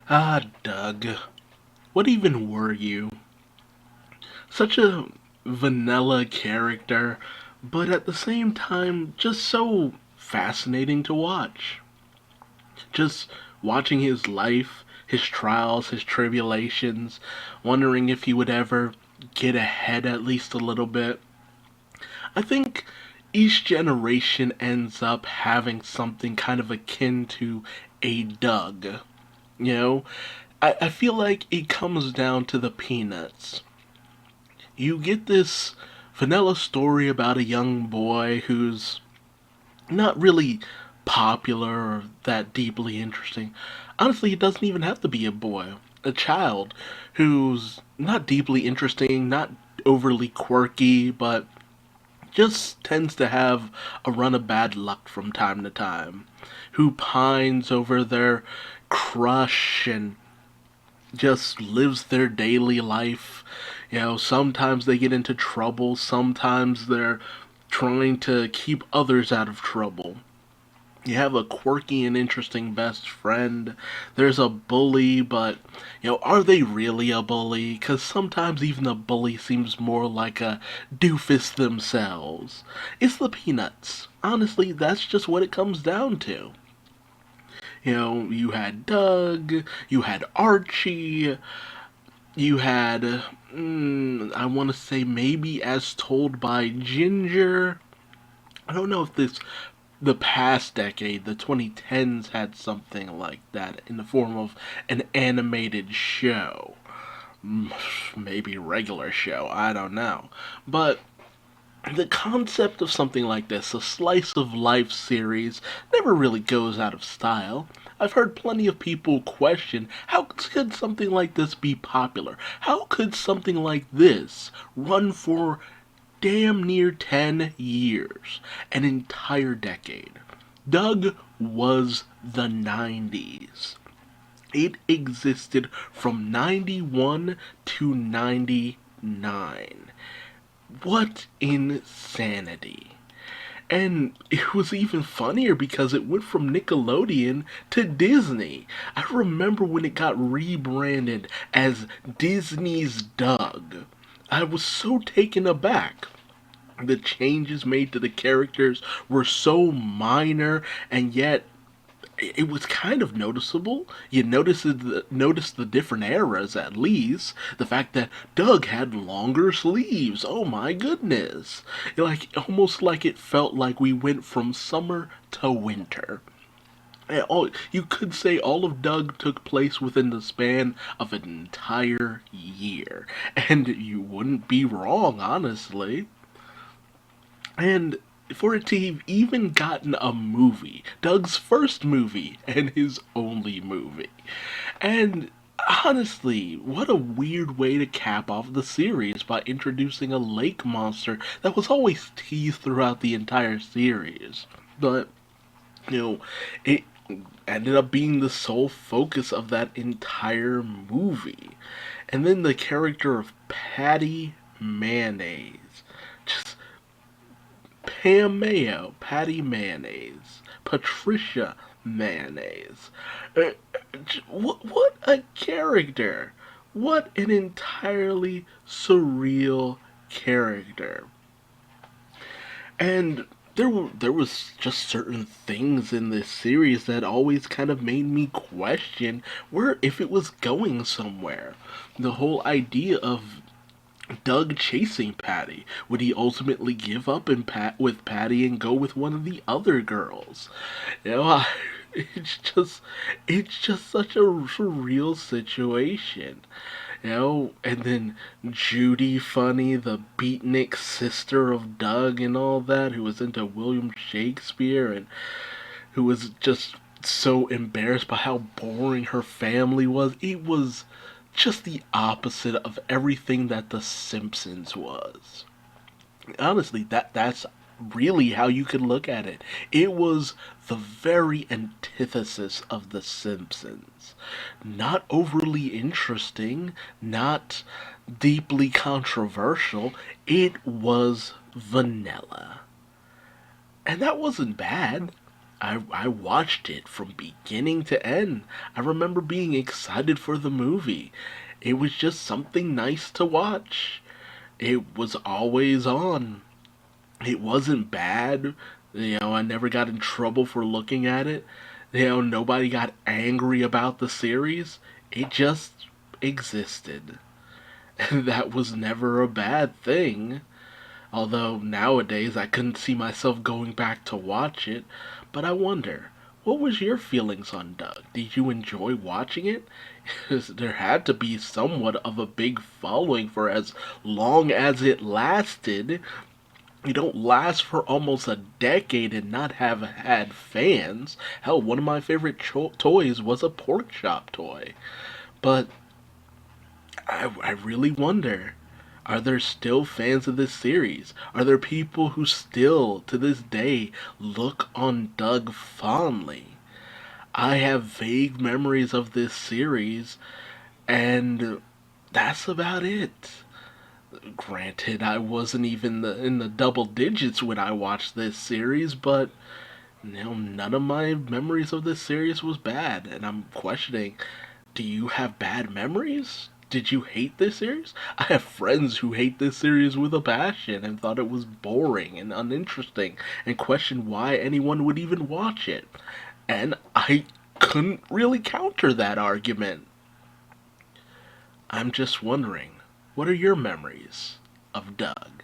Ah, Doug. What even were you? Such a vanilla character, but at the same time, just so fascinating to watch. Just watching his life, his trials, his tribulations, wondering if he would ever get ahead at least a little bit. I think each generation ends up having something kind of akin to a Doug. You know, I feel like it comes down to the Peanuts. You get this vanilla story about a young boy who's not really popular or that deeply interesting. Honestly, it doesn't even have to be a boy. A child who's not deeply interesting, not overly quirky, but just tends to have a run of bad luck from time to time. Who pines over their crush and just lives their daily life. Sometimes they get into trouble, sometimes they're trying to keep others out of trouble. You have a quirky and interesting best friend. There's a bully, but, are they really a bully? Because sometimes even a bully seems more like a doofus themselves. It's the Peanuts. Honestly, that's just what it comes down to. You had Doug, you had Archie, you had, I want to say maybe as told by Ginger. I don't know if the past decade, the 2010s, had something like that in the form of an animated show. Maybe regular show, I don't know. But the concept of something like this, a slice of life series, never really goes out of style. I've heard plenty of people question how could something like this be popular? How could something like this run for damn near 10 years? An entire decade. Doug was the 90s. It existed from 91 to 99. What insanity. And it was even funnier because it went from Nickelodeon to Disney. I remember when it got rebranded as Disney's Doug. I was so taken aback. The changes made to the characters were so minor, and yet it was kind of noticeable. You noticed the different eras at least. The fact that Doug had longer sleeves. Oh my goodness! Almost like it felt like we went from summer to winter. You could say all of Doug took place within the span of an entire year, and you wouldn't be wrong, honestly. And for it to have even gotten a movie, Doug's first movie and his only movie. And honestly, what a weird way to cap off the series by introducing a lake monster that was always teased throughout the entire series. But, you know, it ended up being the sole focus of that entire movie. And then the character of Patty Mayonnaise. Just Pam Mayo, Patty Mayonnaise, Patricia Mayonnaise. What a character! What an entirely surreal character. And there was just certain things in this series that always kind of made me question where if it was going somewhere. The whole idea of Doug chasing Patty. Would he ultimately give up with Patty and go with one of the other girls? You know, I, it's just it's just such a surreal situation. And then Judy Funny, the beatnik sister of Doug and all that, who was into William Shakespeare and who was just so embarrassed by how boring her family was. It was just the opposite of everything that The Simpsons was. Honestly, that's really how you could look at it. It was the very antithesis of The Simpsons. Not overly interesting, not deeply controversial. It was vanilla. And that wasn't bad. I watched it from beginning to end. I remember being excited for the movie. It was just something nice to watch. It was always on. It wasn't bad. I never got in trouble for looking at it. Nobody got angry about the series. It just existed. And that was never a bad thing. Although nowadays I couldn't see myself going back to watch it. But I wonder, what was your feelings on Doug? Did you enjoy watching it? 'Cause there had to be somewhat of a big following for as long as it lasted. You don't last for almost a decade and not have had fans. Hell, one of my favorite toys was a pork chop toy. But I really wonder, are there still fans of this series? Are there people who still, to this day, look on Doug fondly? I have vague memories of this series, and that's about it. Granted, I wasn't even in the double digits when I watched this series, but none of my memories of this series was bad, and I'm questioning, do you have bad memories? Did you hate this series? I have friends who hate this series with a passion and thought it was boring and uninteresting and questioned why anyone would even watch it. And I couldn't really counter that argument. I'm just wondering, what are your memories of Doug?